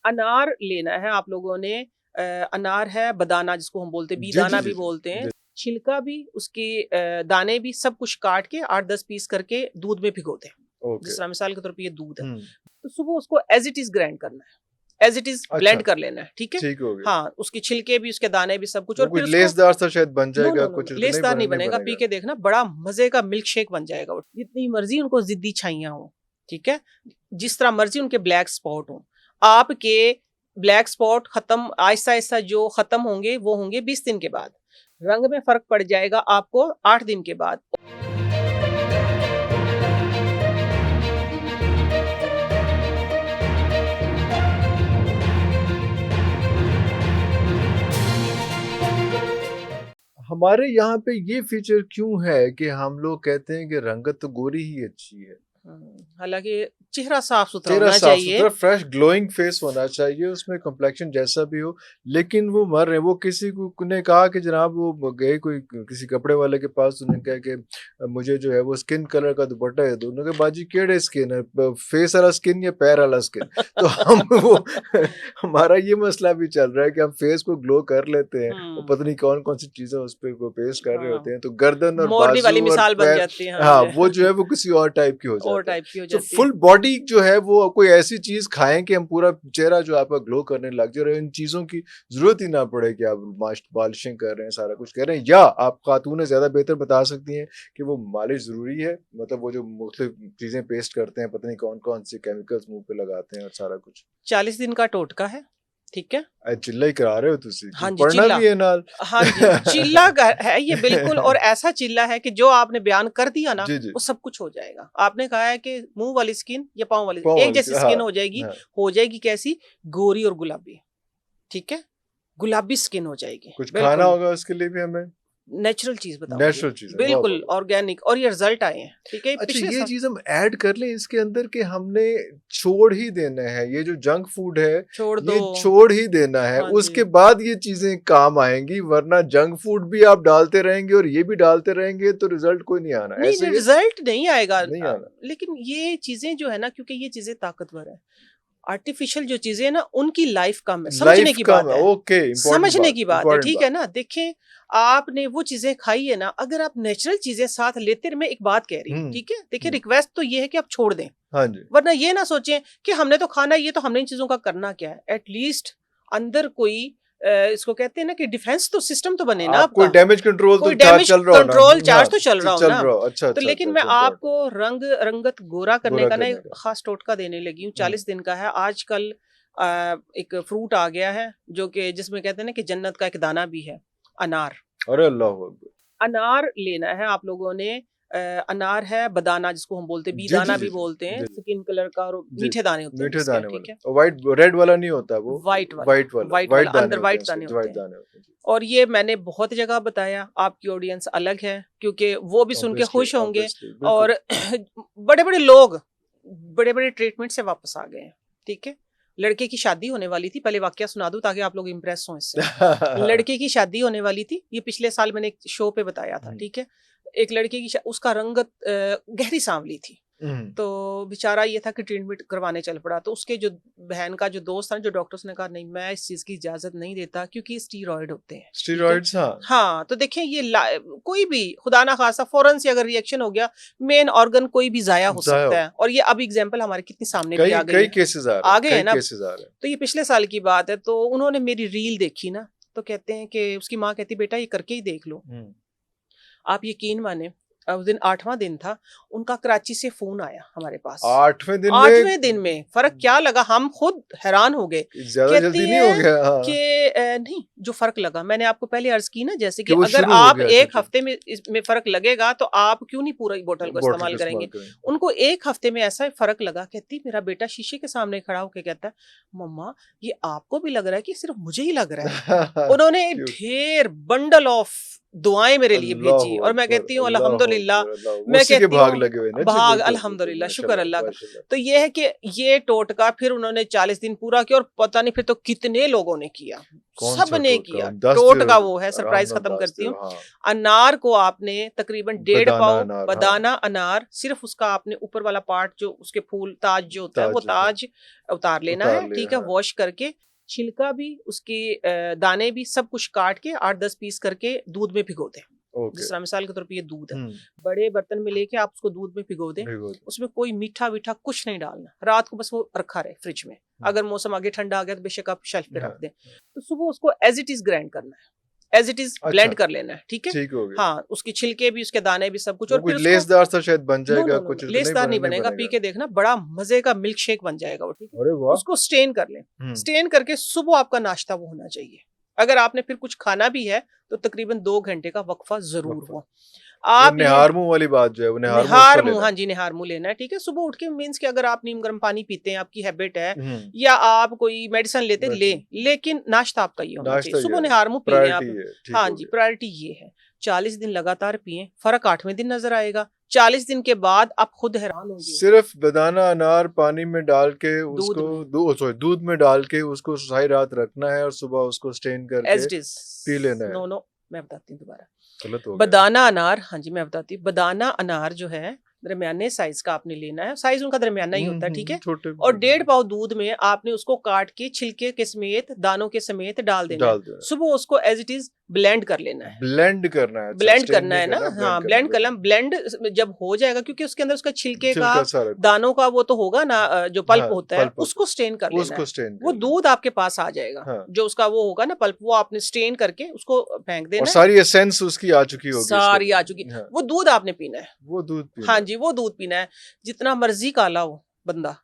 अनार लेना है आप लोगों ने। अनार है बदाना जिसको हम बोलते हैं, जी जी बीदाना जी भी जी बोलते हैं, जी। छिलका भी, उसके दाने भी, सब कुछ काट के 8-10 पीस करके दूध में भिगो दें। ओके। जिस तरह मिसाल के तौर पे ये दूध है, हम्म। तो सुबह उसको एज इट इज ग्राइंड करना है, एज इट इज अच्छा, ब्लेंड कर लेना है, ठीक है। ठीक हो गया। हाँ, उसके छिलके भी, उसके दाने भी, सब कुछ, वो और कुछ फिर उसको लेसदार सा शायद बन नो जाएगा, नो नो कुछ नो तो लेसदार नहीं नहीं बनेगा, पी बनेगा। के देखना, बड़ा मजे का मिल्क शेक बन जाएगा वो। जितनी मर्जी उनको जिद्दी छाइयां हो, ठीक है, जिस तरह मर्जी उनके ब्लैक स्पॉट हो, आपके ब्लैक स्पॉट खत्म आहिस्ता आहिस्ता जो खत्म होंगे वो होंगे 20 दिन के बाद। रंग में फर्क पड़ जाएगा आपको 8 दिन के बाद। हमारे यहाँ पे ये फीचर क्यों है कि हम लोग कहते हैं कि रंगत तो गोरी ही अच्छी है। हालांकि चेहरा साफ सुथरा चेहरा होना साफ चाहिए। सुथरा, फ्रेश ग्लोइंग फेस होना चाहिए, उसमें कम्प्लेक्शन जैसा भी हो। लेकिन वो मर रहे, वो किसी को ने कहा कि जनाब वो गए कोई किसी कपड़े वाले के पास, उन्होंने कहा कि मुझे जो है वो स्किन कलर का दुपट्टा है। दोनों के बाजी केड़े स्किन है, फेस वाला स्किन या पैर वाला स्किन। तो हम वो हमारा ये मसला भी चल रहा है कि हम फेस को ग्लो कर लेते हैं और पता नहीं कौन कौन सी चीजें उस पर वो पेस्ट कर रहे होते हाँ, हैं, तो गर्दन और मोरनी वाली बाजू और मिसाल बन पैर, जाती है। हाँ हाँ, जी वो जो है वो किसी और टाइप की हो और जाता है। टाइप की हो तो जाती है। फुल बॉडी जो है वो कोई ऐसी चीज खाएं कि हम पूरा चेहरा जो आपका ग्लो करने लग जाए, और इन चीजों की जरूरत ही ना पड़े कि आप पॉलिशिंग कर रहे हैं, सारा कुछ कर रहे हैं। या आप खातून ज्यादा बेहतर बता सकती हैं कि वो मालिश जरूरी है, मतलब वो जो मुख्तलिफ चीजें पेस्ट करते हैं, पता नहीं कौन कौन से केमिकल्स मुंह पे लगाते हैं और सारा कुछ। 40 दिन का टोटका है, ठीक है। चिल्ला ही करा रहे हो तुसी, हाँ कुछ जी पढ़ना चिल्ला, भी है नाल। हाँ जी चिल्ला है ये बिल्कुल, और ऐसा चिल्ला है कि जो आपने बयान कर दिया ना जी जी। वो सब कुछ हो जाएगा। आपने कहा है कि मुंह वाली स्किन या पाँव वाली, पाँव एक वाली, जैसी हाँ स्किन हो जाएगी। हाँ। हो जाएगी कैसी? गोरी और गुलाबी, ठीक है, गुलाबी स्किन हो जाएगी कुछ खाना बिल्कुल। होगा उसके लिए भी हमें, नेचुरल चीज बताऊंगी, नेचुरल चीजें, वाह बिल्कुल वाह वाह। ऑर्गेनिक, और ये रिजल्ट आए हैं, ठीक है, अच्छा, पिछले ये साल। चीज हम ऐड कर लें इसके अंदर कि हमने छोड़ ही देना है ये जो जंक फूड है, छोड़ दो। ये छोड़ ही देना है, हाँ जी, उसके बाद ये चीजें काम आएंगी। वरना जंक फूड भी आप डालते रहेंगे और ये भी डालते रहेंगे तो रिजल्ट कोई नहीं आना, नहीं ऐसे ही है? रिजल्ट नहीं आएगा। नहीं आना। लेकिन ये चीजें जो है ना, क्योंकि ये चीजें ताकतवर है, आर्टिफिशियल जो चीजें है ना उनकी लाइफ कम है, समझने लाइफ की कम बात है, है, ओके, इंपॉर्टेंट समझने बात, की बात है, इंपॉर्टेंट ठीक है बात। ना। देखें, आपने वो चीजें खाई है ना, अगर आप नेचुरल चीजें साथ लेते रहे, मैं एक बात कह रही हूँ, ठीक है, देखिए रिक्वेस्ट तो ये है कि आप छोड़ दें, हाँ जी। वरना ये ना सोचें कि हमने तो खाना, ये तो हमने इन चीजों का करना क्या है। एटलीस्ट अंदर कोई इसको कहते हैं ना कि डिफेंस तो सिस्टम तो बने ना आप कोई आपका, डैमेज कंट्रोल तो कोई डैमेज चल रहा हो ना। कंट्रोल हाँ, चार्ज तो चल रहा हो चल ना। रहा हो, अच्छा तो अच्छा लेकिन अच्छा मैं अच्छा, इम्पोर्टेंट। आपको रंगत गोरा करने गोरा का ना करने एक का। खास टोटका देने लगी हूँ। 40 दिन का है आजकल। एक फ्रूट आ गया है जो कि जिसमें कहते हैं ना कि जन्नत का एक दाना भी है, अनार। अरे अल्लाह अकबर। अनार लेना है आप लोगों ने। अनार है बदाना जिसको हम बोलते हैं, जी जी बीदाना जी भी जी बोलते हैं, जी स्किन कलर का, और जी। मीठे दाने होते हैं मीठे जिसके, दाने ठीक है। वाला, वाइट रेड वाला नहीं होता वो, व्हाइट वाला, वाइट वाला, व्हाइट वाइट वाला, दाने अंदर होते हैं व्हाइट उसके, दाने जो होते वाइट हैं। दाने होते हैं। और ये मैंने बहुत जगह बताया, आपकी ऑडियंस अलग है, क्योंकि वो भी सुन के ऑब्वियसली खुश होंगे। ऑब्वियसली, बिल्कुल। और बड़े बड़े लोग बड़े बड़े ट्रीटमेंट से वापस आ गए हैं, ठीक है। लड़के की शादी होने वाली थी, पहले वाकया सुना दूं ताकि आप लोग इम्प्रेस हों इससे। लड़के की शादी होने वाली थी, ये पिछले साल मैंने एक शो पे बताया था, ठीक है। एक लड़के की उसका रंगत गहरी सांवली थी, तो बेचारा ये था कि ट्रीटमेंट करवाने चल पड़ा। तो उसके जो बहन का जो दोस्त था, जो डॉक्टर्स ने कहा नहीं, मैं इस चीज की इजाजत नहीं देता क्योंकि स्टीरॉयड होते हैं, ठीक है? स्टीरॉइड्स, हाँ। हाँ, तो देखें ये कोई भी खुदा ना खासा फौरन से अगर रिएक्शन हो गया, मेन ऑर्गन कोई भी जाया हो जाया सकता हो। है। और ये अब एग्जांपल हमारे कितनी सामने भी कई आ गई कई है, केसेस आ रहे आ हैं, गए कई हैं ना। केसेस आ रहे हैं। तो ये पिछले साल की बात है, तो उन्होंने मेरी रील देखी ना, तो कहते हैं कि उसकी माँ कहती बेटा ये करके ही देख लो। आप यकीन माने, उस दिन 8वां दिन था, उनका कराची से फोन आया हमारे पास। 8वें दिन में? 8वें दिन में फर्क क्या लगा, हम खुद हैरान हो गए। ज्यादा कहती जल्दी नहीं हो है गया? हाँ। कि नहीं, जो फर्क लगा, मैंने आपको पहले अर्ज की ना, जैसे कि कि वो अगर शुरू हो आप गया, अच्छा एक अच्छा, हफ्ते में इसमें फर्क लगेगा तो आप क्यों नहीं पूरा बोतल को बॉटल इस्तेमाल का इस्तेमाल करेंगे। करें। उनको एक हफ्ते में ऐसा फर्क लगा। कहती मेरा बेटा शीशे के सामने खड़ा होकर कहता है मम्मा ये आपको भी लग रहा है कि सिर्फ मुझे ही लग रहा है। उन्होंने क्यूट। ढेर बंडल ऑफ दुआएं मेरे लिए अल्लाह भेजी और मैं अकबर, कहती हूँ अल्लाह अल्हम्दुलिल्लाह, अकबर, अल्लाह, मैं उसी के कहती भाग हूँ लगे हुए ना जी, भाग बिल्कुल, अल्हम्दुलिल्लाह, शुक्र माशाल्लाह, अल्लाह का। माशाल्लाह। तो ये है कि ये टोटका फिर उन्होंने 40 दिन पूरा किया और पता नहीं फिर तो कितने लोगों ने किया, कौन सब सा ने टोटका? किया। हम दस टोटका दो, वो है, आराम सरप्राइज नाम खत्म दस करती दो, हूँ। हाँ। अनार को आपने तकरीबन 1.5 बदाना पाव अनार, हाँ, बदाना अनार, सिर्फ उसका आपने ऊपर वाला पार्ट जो उसके फूल ताज जो होता है वो ताज, हाँ, ताज उतार लेना उतार है, लिया, ठीक है, हाँ, वॉश करके। छिलका भी, उसके दाने भी, सब कुछ काट के 8-10 पीस करके दूध में भिगो दें। ओके, जिस तरह मिसाल के तौर पे ये दूध है, हुँ, बड़े बर्तन में लेके आप उसको दूध में भिगो दें। भिगो दो, उसमें कोई मीठा वीठा कुछ नहीं डालना, रात को बस वो रखा रहे फ्रिज में। अगर मौसम आगे ठंडा आ गया तो बेशक आप शेल्फ पे हाँ, रख दें। तो सुबह उसको एज इट इज ग्राइंड करना है, एज इट इज अच्छा, ब्लेंड कर लेना है, ठीक है। ठीक हो गया। हाँ, उसकी छिलके भी, उसके दाने भी, सब कुछ। वो और कुछ फिर उसको लेसदार सा शायद बन नो जाएगा, नो नो कुछ नो, नहीं लेसदार नहीं नहीं बनेगा, पी बनेगा। के देखना, बड़ा मजे का मिल्क शेक बन जाएगा वो, ठीक है। अरे वाह! उसको स्टेन कर लें, हुँ, स्टेन करके सुबह आपका नाश्ता वो होना चाहिए। अगर आपने फिर कुछ खाना भी है तो तकरीबन 2 घंटे का वक्फा जरूर वक़्फ़ा। हो। वो आप ये निहार मुँह वाली बात जो है, वो निहार मुँह उसका निहार मुँह, लेना हाँ है। जी, निहार मुँह लेना है, ठीक है। सुबह उठ के मीन्स कि अगर आप नीम गर्म पानी पीते हैं, आपकी हैबिट है, हुँ, या आप कोई मेडिसिन लेते ले, मेडिसिन, लेकिन नाश्ता आपका ये होना चाहिए। नाश्ता ये सुबह है, निहार मुँह पी लें प्रायोरिटी आप। ये है, ठीक हाँ हो जी, गया। प्रायोरिटी ये है। 40 दिन लगातार पिएं, फर्क 8वें दिन नजर आएगा। 40 दिन के बाद आप खुद हैरान होंगे। सिर्फ बेदाना अनार पानी में डाल के दूध उसको में दूध में डाल के उसको सारी रात रखना है और सुबह उसको स्टेन एज करके इट इज। पी लेना है। नो नो, मैं बताती हूँ दोबारा। गलत हो गया। बदाना अनार, हाँ जी मैं बताती हूँ। बदाना अनार जो है दरमियाने साइज का आपने लेना है, साइज उनका दरमियाना ही होता है, ठीक है। छोटे और 1.5 पाव दूध में आपने उसको काट के छिलके के समेत, दानों के समेत डाल देना है। डाल दो। सुबह उसको एज इट इज ब्लेंड कर लेना है। ब्लेंड करना है, अच्छा, ब्लेंड स्टेन करना नहीं है ना, करना, ब्लेंड हाँ करना ब्लेंड करना। बिल्कुल। ब्लेंड जब हो जाएगा, क्योंकि उसके अंदर उसका छिलके का, छिलका सारा कुछ, दानों का वो तो होगा ना, जो पल्प हाँ, होता है, पल्प होता उसको स्टेन कर है, लेना उसको है। स्टेन वो कर लेना। दूध आपके पास आ जाएगा, हाँ, जो उसका वो होगा ना पल्प, वो आपने स्टेन करके उसको फेंक और देना है। सारी एसेंस उसकी आ चुकी होगी इसके सारी आ चुकी, अंदर। हाँ, वो दूध आपने पीना है। वो दूध पीना हाँ है। जी, वो दूध पीना है, जितना मर्जी काला हो बंदा।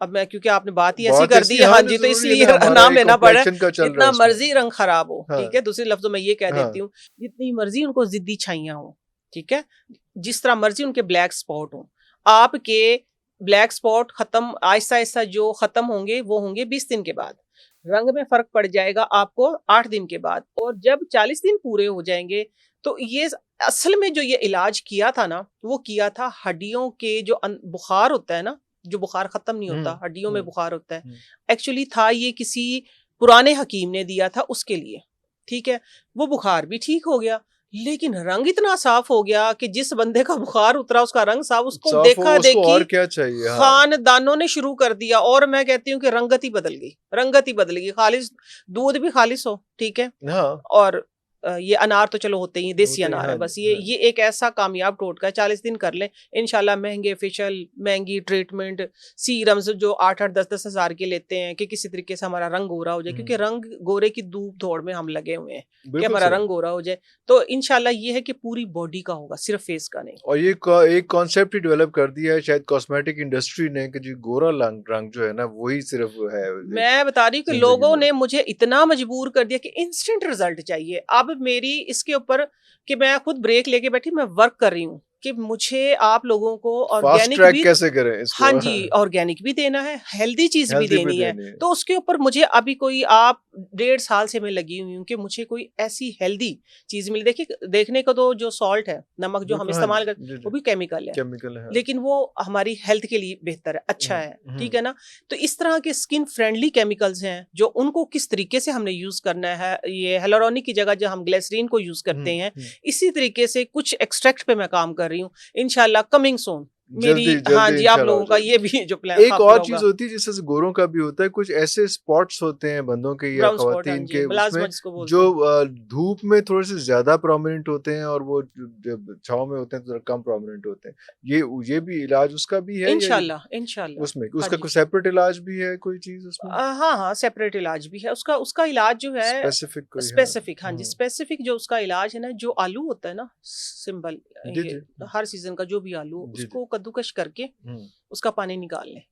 अब मैं, क्योंकि आपने बात ही ऐसी बात कर ऐसी, दी, हाँ हाँ, जी, तो ज़रूरी है इसलिए ना, हमारा नाम एक लेना पड़ रहा है। कॉम्प्लेक्शन का चल रहा है जितना उसमें। मर्जी रंग खराब हो, हाँ, ठीक है, दूसरे लफ्जों में ये कह हाँ, देती हूँ, जितनी मर्जी उनको जिद्दी छाइयां हो, ठीक है, जिस तरह मर्जी उनके ब्लैक स्पॉट हो, आपके ब्लैक स्पॉट खत्म आहिस्ता आहिस्ता जो खत्म होंगे वो होंगे 20 दिन के बाद। रंग में फर्क पड़ जाएगा आपको 8 दिन के बाद। और जब 40 दिन पूरे हो जाएंगे तो ये असल में जो ये इलाज किया था ना, वो किया था हड्डियों के जो बुखार होता है ना, जो बुखार खत्म नहीं होता, हड्डियों में बुखार होता है, एक्चुअली था ये किसी पुराने हकीम ने दिया था उसके लिए, ठीक है। वो बुखार भी ठीक हो गया, लेकिन रंग इतना साफ हो गया कि जिस बंदे का बुखार उतरा उसका रंग साफ, उसको साफ हो, देखा उसको देखी और क्या चाहिए? हाँ, खानदानों ने शुरू कर दिया। और मैं कहती हूँ कि रंगत ही बदल गई, रंगत ही बदल गई। खालिस दूध भी खालिस हो, ठीक है। हाँ, और ये अनार तो चलो होते ही, देसी होते ही, अनार है हाँ बस। जी, ये हाँ जी। ये एक ऐसा कामयाब टोटका है, 40 दिन कर लें इंशाल्लाह। महंगे फेशियल, महंगी ट्रीटमेंट, सीरम्स जो 8-8 10-10 हजार के लेते हैं कि किसी तरीके से हमारा रंग गोरा हो जाए, क्योंकि रंग गोरे की धूप दौड़ में हम लगे हुए हैं कि बिल्कुल हमारा सही। रंग गोरा हो जाए। तो इंशाल्लाह ये है कि पूरी बॉडी का होगा, सिर्फ फेस का नहीं। और ये एक कॉन्सेप्ट ही डेवलप कर दिया है शायद कॉस्मेटिक इंडस्ट्री ने कि जो गोरा रंग रंग जो है ना वही सिर्फ है एक मैं बता रही हूँ कि जिंदगी लोगों में। ने मुझे इतना मजबूर कर दिया कि इंस्टेंट रिजल्ट चाहिए। अब मेरी इसके ऊपर कि मैं खुद ब्रेक लेके बैठी, मैं वर्क कर रही हूँ कि मुझे आप लोगों को फास्ट ऑर्गेनिक ट्रैक भी, कैसे करें इसको? हाँ जी, ऑर्गेनिक भी देना है, हेल्दी चीज भी हेल्दी भी देनी है। देनी है। तो उसके ऊपर मुझे अभी कोई, आप 1.5 साल से मैं लगी हुई हूँ कि मुझे कोई ऐसी हेल्दी चीज मिली। देखिए, देखने को तो जो सॉल्ट है, नमक जो हम बिल्कुल, हाँ जी, इस्तेमाल करते जी, वो जी। भी केमिकल है, केमिकल है, हाँ। लेकिन वो हमारी हेल्थ के लिए बेहतर है, अच्छा है, ठीक हम्म, है ना। तो इस तरह के स्किन फ्रेंडली केमिकल्स हैं जो उनको किस तरीके से हमने यूज करना है। ये हेलोरोनिक की जगह जो हम ग्लिसरीन को यूज करते हैं, इसी तरीके से कुछ एक्सट्रैक्ट पे मैं काम कर रही हूँ। इंशाल्लाह कमिंग सून मेरी, जल्दी हाँ जल्दी जी, आप इंशाल्लाह हो लोगों का जाएगी। ये भी जो प्लान एक पूरा और चीज होगा। होती है जिससे गोरों का भी होता है, कुछ ऐसे स्पॉट्स होते हैं बंदों के या ब्राउन स्पॉट, हाँ खवातीन जी, के मलाजमा उसमें जिसको बोलते जो हैं। धूप में थोड़े से ज्यादा प्रोमिनेंट होते हैं और वो जब छांव में होते हैं तो थोड़ा कम प्रोमिनेंट होते हैं। ये भी इलाज उसका भी है या इंशाल्लाह इंशाल्लाह, उसमें हाँ उसका जी। कोई सेपरेट इलाज भी है, कोई चीज उसमें हाँ हाँ, सेपरेट इलाज भी है उसका। उसका इलाज जो है स्पेसिफिक कोई? हाँ, स्पेसिफिक, हाँ जी, स्पेसिफिक जो उसका इलाज है ना, जो आलू होता है ना सिंबल, जी ये जी हर सीजन का जो भी आलू, जी जी। उसको कद्दूकश करके हम्म, उसका पानी निकाल लें।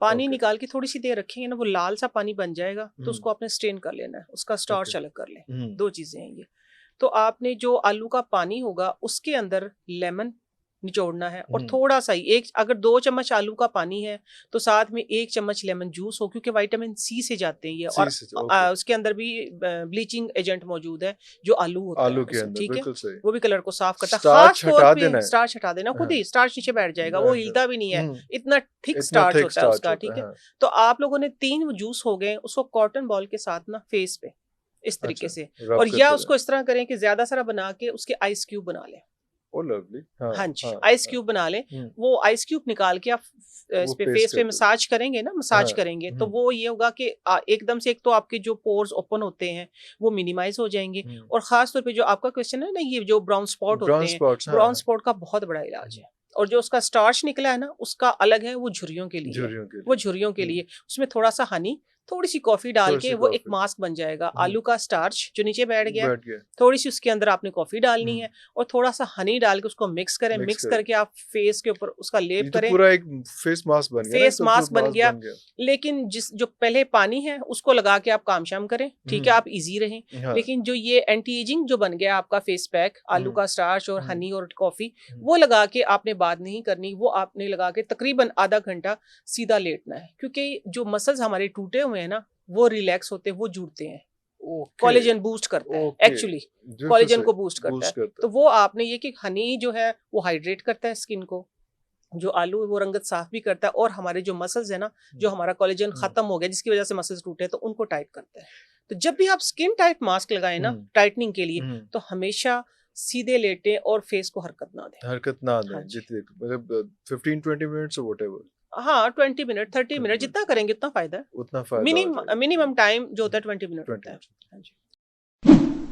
पानी ओके, निकाल के थोड़ी सी देर रखेंगे ना, वो लाल सा पानी बन जाएगा, तो हम्म, उसको आपने स्ट्रेन कर लेना है, उसका ओके, स्टार्च अलग कर लें। हम्म, 2 चीजें हैं ये। तो आपने जो आलू का पानी होगा उसके अंदर लेमन निचोड़ना है, और थोड़ा सा ही एक, अगर 2 चम्मच आलू का पानी है तो साथ में 1 चम्मच लेमन जूस हो, क्योंकि विटामिन सी से जाते हैं ये, और उसके अंदर भी ब्लीचिंग एजेंट मौजूद है जो आलू होता आलू है के अंदर, ठीक है, बिल्कुल सही। वो भी कलर को साफ करता है। स्टार्च खास तौर हटा पे देना है। स्टार्च हटा देना, खुद ही स्टार्च नीचे बैठ जाएगा, वो हिलता भी नहीं है, इतना थिक इतना स्टार्च थिक होता है स्टार्च उसका, होता ठीक है। हाँ। तो आप लोगों ने 3 जूस हो गए, उसको कॉटन बॉल के साथ ना फेस पे इस तरीके अच्छा, से, रब और या करते उसको इस तरह करें कि ज्यादा सारा बना के उसके आइस क्यूब बना लें। Oh lovely. हाँ हाँ जी, हाँ आइस हाँ। क्यूब बना लें, वो आइस क्यूब निकाल के आप इस वो पे पेस्ट फेस पे कर दो। मसाज करेंगे ना, मसाज हाँ, करेंगे तो वो ये होगा कि एकदम से एक तो आपके जो पोर्स ओपन होते हैं वो मिनिमाइज हो जाएंगे, और खास तौर पे जो आपका क्वेश्चन है ना, ये जो ब्राउन स्पॉट होते ब्राउन हैं, स्पॉट्स, हाँ ब्राउन स्पॉट का बहुत बड़ा इलाज है, और जो उसका स्टार्च निकला है ना उसका अलग है, वो झुर्रियों के लिए है, झुर्रियों के वो लिए। झुर्रियों के लिए, उसमें थोड़ा सा हनी, थोड़ी सी कॉफी डाल थोड़ी के सी वो एक कॉफी मास्क बन जाएगा। आलू का स्टार्च जो नीचे बैठ गया, बैठ गया, थोड़ी सी उसके अंदर आपने कॉफी डालनी है, और थोड़ा सा हनी डाल के उसको मिक्स करें, मिक्स मिक्स करें। करके आप फेस के ऊपर उसका लेप ये तो करें। पूरा एक फेस मास्क बन गया ना, फेस तो मास्क बन मास्क गया, बन गया। लेकिन जो पहले पानी है उसको लगा के आप काम शाम करें, ठीक है, आप इजी रहें। हाँ। लेकिन जो ये एंटी एजिंग जो बन गया आपका फेस पैक, आलू का स्टार्च और हनी और कॉफी, हम्म। वो लगा के आपने बात नहीं करनी, वो आपने लगा के तकरीबन आधा घंटा सीधा लेटना है, क्योंकि जो मसल्स हमारे टूटे हुए हैं ना वो रिलैक्स होते हैं, वो जुड़ते हैं, ओके, कोलेजन बूस्ट करता है ओके, एक्चुअली, बिल्कुल कोलेजन सही, को बूस्ट करता है। बूस्ट करता तो वो आपने ये कि हनी जो है वो हाइड्रेट करता है स्किन को, जो आलू है वो रंगत साफ भी करता है, और हमारे जो मसल्स है ना, जो हमारा कोलेजन खत्म हो गया जिसकी वजह से मसल्स टूटे तो उनको टाइट करता है। तो जब भी आप स्किन टाइट मास्क लगाएं ना टाइटनिंग के लिए, तो हमेशा सीधे लेटें और फेस को हरकत ना दें। हरकत ना हाँ दें, जी। जितने मतलब 15-20 मिनट्स और व्हाटएवर, हाँ 20 मिनट 30 मिनट 20 जितना मिनट्स करेंगे उतना फायदा है। उतना फायदा हो जाएगा। मिनिमम टाइम जो होता है 20 मिनट 20 होता है। मिनट्स। हाँ जी।